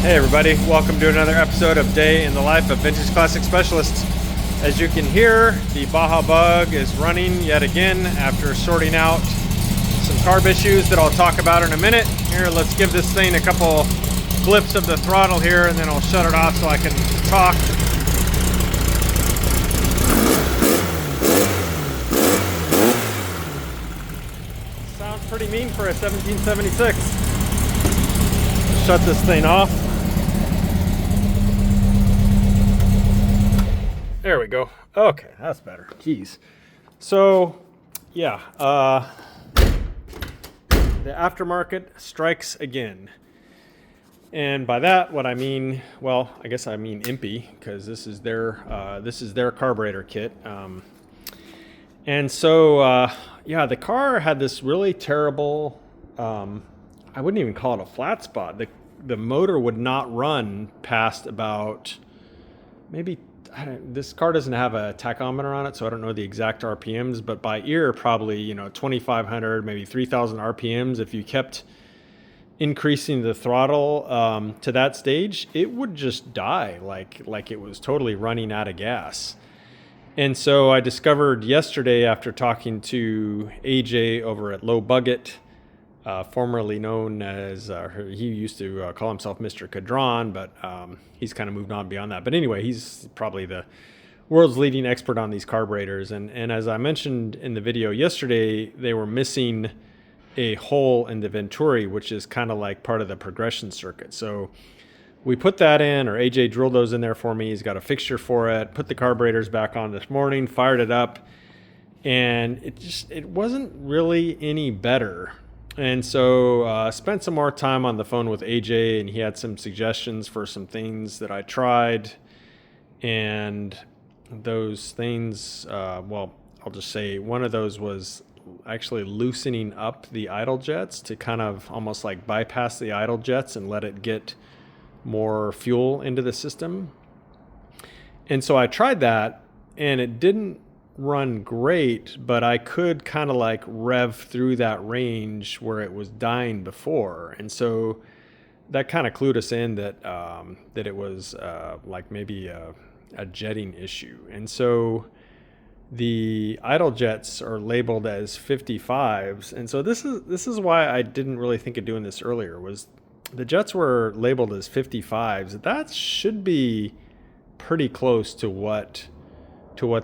Hey everybody, welcome to another episode of Day in the Life of Vintage Classic Specialists. As you can hear, the Baja bug is running yet again after sorting out some carb issues that I'll talk about in a minute. Here, let's give this thing a couple flips of the throttle here and then I'll shut it off so I can talk. Sounds pretty mean for a 1776. Shut this thing off. There we go. Okay, that's better. Jeez. So, yeah, the aftermarket strikes again. And by that, what I mean, well, I guess I mean Impy, because this is their carburetor kit. And so, yeah, the car had this really terrible, I wouldn't even call it a flat spot. The motor would not run past about maybe, this car doesn't have a tachometer on it, so I don't know the exact RPMs, but by ear, probably, 2,500, maybe 3,000 RPMs. If you kept increasing the throttle to that stage, it would just die like it was totally running out of gas. And so I discovered yesterday after talking to AJ over at Low Bucket, formerly known as, he used to call himself Mr. Cadron, but he's kind of moved on beyond that. But anyway, he's probably the world's leading expert on these carburetors. And as I mentioned in the video yesterday, they were missing a hole in the Venturi, which is kind of like part of the progression circuit. So we put that in, or AJ drilled those in there for me. He's got a fixture for it, put the carburetors back on this morning, fired it up, and it wasn't really any better. And so spent some more time on the phone with AJ, and he had some suggestions for some things that I tried. And those things, well, I'll just say one of those was actually loosening up the idle jets to kind of almost like bypass the idle jets and let it get more fuel into the system. And so I tried that, and it didn't run great, but I could kind of like rev through that range where it was dying before. And so that kind of clued us in that that it was like maybe a jetting issue. And so the idle jets are labeled as 55s. And so this is why I didn't really think of doing this earlier, was the jets were labeled as 55s. That should be pretty close to what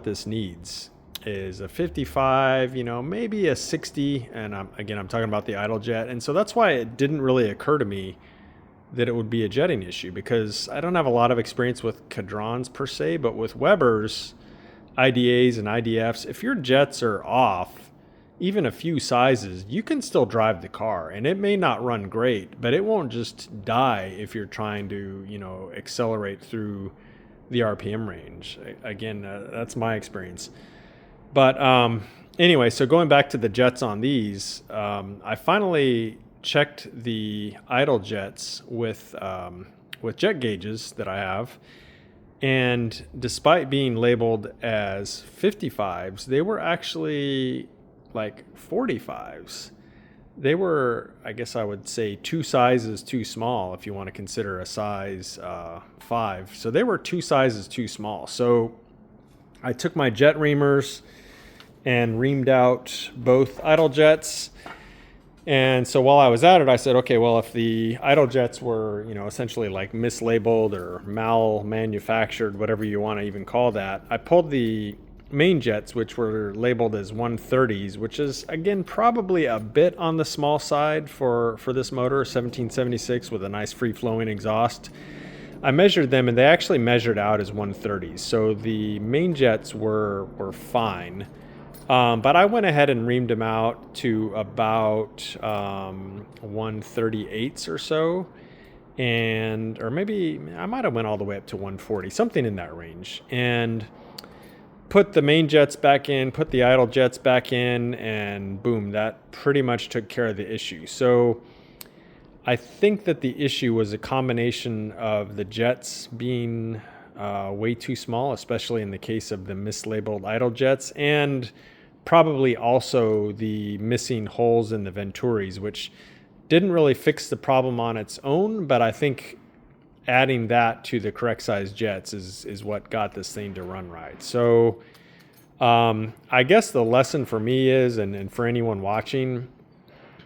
this needs. Is a 55, maybe a 60. And I'm talking about the idle jet. And so that's why it didn't really occur to me that it would be a jetting issue, because I don't have a lot of experience with Cadrons per se, but with Webers, IDAs and IDFs, if your jets are off even a few sizes, you can still drive the car, and it may not run great, but it won't just die if you're trying to, accelerate through the RPM range. Again, that's my experience. But anyway, so going back to the jets on these, I finally checked the idle jets with jet gauges that I have. And despite being labeled as 55s, they were actually like 45s. They were, I guess I would say, 2 sizes too small if you want to consider a size 5. So they were 2 sizes too small. So I took my jet reamers and reamed out both idle jets. And so while I was at it, I said, okay, well, if the idle jets were, essentially like mislabeled or mal-manufactured, whatever you want to even call that, I pulled the main jets, which were labeled as 130s, which is, again, probably a bit on the small side for this motor, 1776 with a nice free-flowing exhaust. I measured them, and they actually measured out as 130s. So the main jets were fine. But I went ahead and reamed them out to about 138s or so. Or maybe I might have went all the way up to 140, something in that range. And put the main jets back in, put the idle jets back in, and boom, that pretty much took care of the issue. So I think that the issue was a combination of the jets being way too small, especially in the case of the mislabeled idle jets, and probably also the missing holes in the Venturis, which didn't really fix the problem on its own, but I think adding that to the correct size jets is what got this thing to run right. So I guess the lesson for me is, and for anyone watching,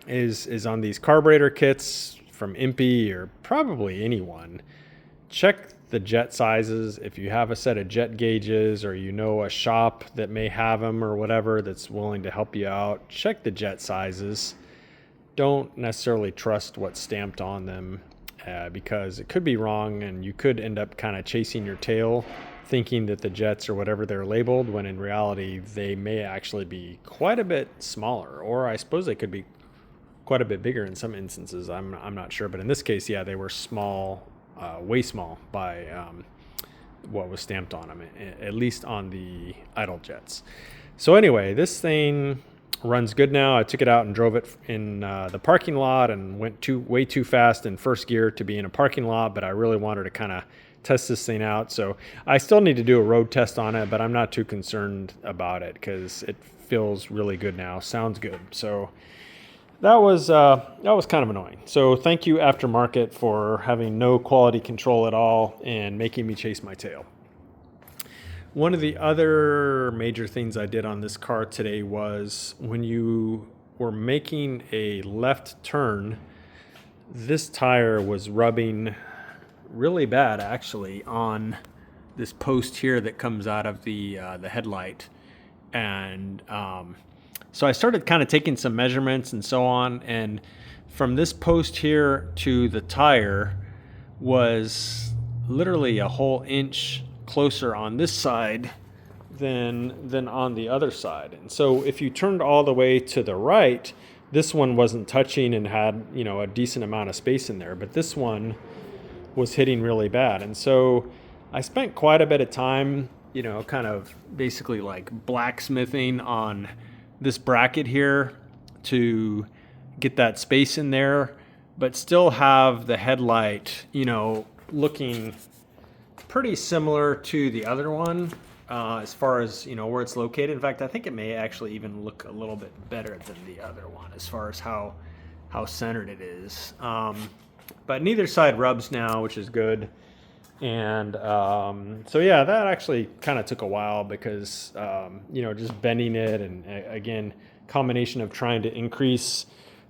is on these carburetor kits from Impy or probably anyone, check the jet sizes. If you have a set of jet gauges, or you know a shop that may have them or whatever that's willing to help you out, check the jet sizes. Don't necessarily trust what's stamped on them, because it could be wrong, and you could end up kind of chasing your tail thinking that the jets or whatever they're labeled, when in reality they may actually be quite a bit smaller, or I suppose they could be quite a bit bigger in some instances. I'm not sure, but in this case, yeah, they were small, way small by what was stamped on them, at least on the idle jets. So anyway, this thing runs good now. I took it out and drove it in the parking lot, and went way too fast in first gear to be in a parking lot, but I really wanted to kind of test this thing out. So I still need to do a road test on it, but I'm not too concerned about it because it feels really good now. Sounds good. So that was kind of annoying. So thank you, Aftermarket, for having no quality control at all and making me chase my tail. One of the other major things I did on this car today was, when you were making a left turn, this tire was rubbing really bad actually on this post here that comes out of the headlight. And so I started kind of taking some measurements and so on, and from this post here to the tire was literally a whole inch closer on this side than on the other side. And so if you turned all the way to the right, this one wasn't touching and had, a decent amount of space in there, but this one was hitting really bad. And so I spent quite a bit of time, kind of basically like blacksmithing on this bracket here to get that space in there, but still have the headlight, looking pretty similar to the other one, as far as, where it's located. In fact, I think it may actually even look a little bit better than the other one as far as how centered it is. But neither side rubs now, which is good. And so yeah, that actually kind of took a while because, just bending it, and again, combination of trying to increase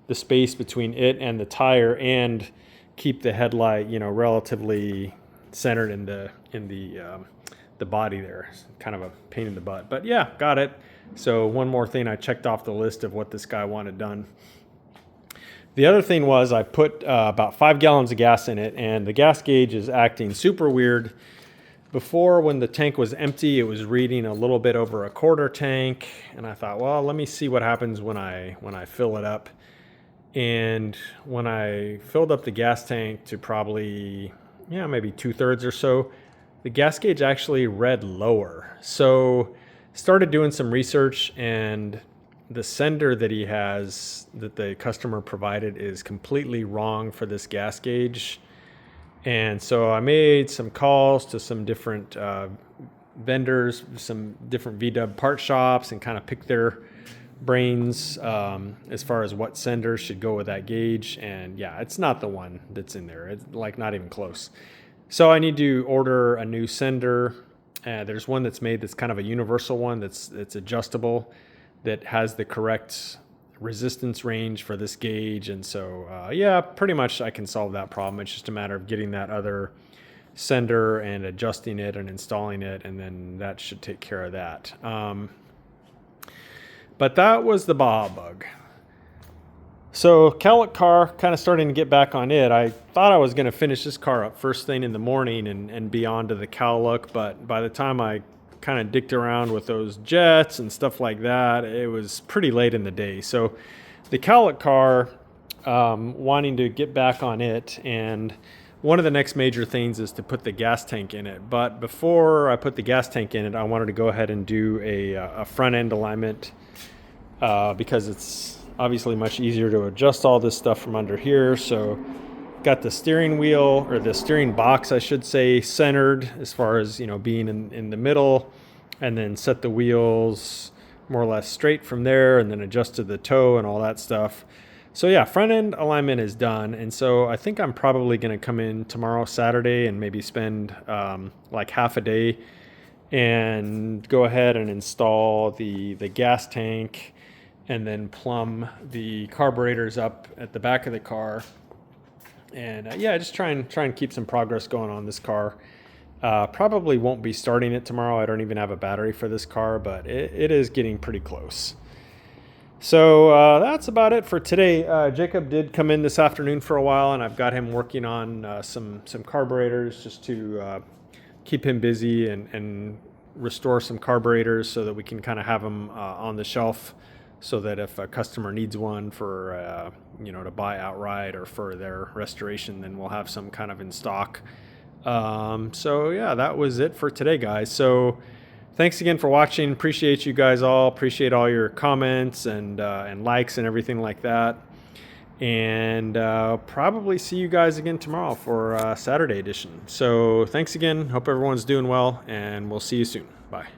the space between it and the tire and keep the headlight, relatively centered in the body there. It's kind of a pain in the butt, but yeah, got it. So one more thing I checked off the list of what this guy wanted done. The other thing was I put about 5 gallons of gas in it, and the gas gauge is acting super weird. Before, when the tank was empty, it was reading a little bit over a quarter tank, and I thought, well, let me see what happens when I fill it up. And when I filled up the gas tank to probably, maybe 2/3 or so, the gas gauge actually read lower. So started doing some research, and the sender that he has, that the customer provided, is completely wrong for this gas gauge. And so I made some calls to some different vendors, some different VW part shops, and kind of picked their brains as far as what sender should go with that gauge. And yeah, it's not the one that's in there. It's like not even close. So I need to order a new sender. There's one that's made that's kind of a universal one that's adjustable, that has the correct resistance range for this gauge. And so, pretty much I can solve that problem. It's just a matter of getting that other sender and adjusting it and installing it, and then that should take care of that. But that was the Baja bug. So cowlick car, kind of starting to get back on it. I thought I was going to finish this car up first thing in the morning and be on to the cowlick, but by the time I kind of dicked around with those jets and stuff like that, it was pretty late in the day. So the cowlick car, wanting to get back on it, and one of the next major things is to put the gas tank in it. But before I put the gas tank in it, I wanted to go ahead and do a front end alignment, because it's obviously much easier to adjust all this stuff from under here. So got the steering wheel, or the steering box, I should say, centered as far as, being in the middle, and then set the wheels more or less straight from there, and then adjusted the toe and all that stuff. So yeah, front end alignment is done, and so I think I'm probably going to come in tomorrow, Saturday, and maybe spend like half a day and go ahead and install the gas tank, and then plumb the carburetors up at the back of the car, and yeah, just try and keep some progress going on this car. Probably won't be starting it tomorrow. I don't even have a battery for this car, but it is getting pretty close. So that's about it for today. Jacob did come in this afternoon for a while, and I've got him working on some carburetors just to keep him busy and restore some carburetors so that we can kind of have them on the shelf, so that if a customer needs one for to buy outright or for their restoration, then we'll have some kind of in stock. So yeah, that was it for today, guys. So thanks again for watching. Appreciate you guys all. Appreciate all your comments and likes and everything like that. And probably see you guys again tomorrow for Saturday edition. So thanks again. Hope everyone's doing well, and we'll see you soon. Bye.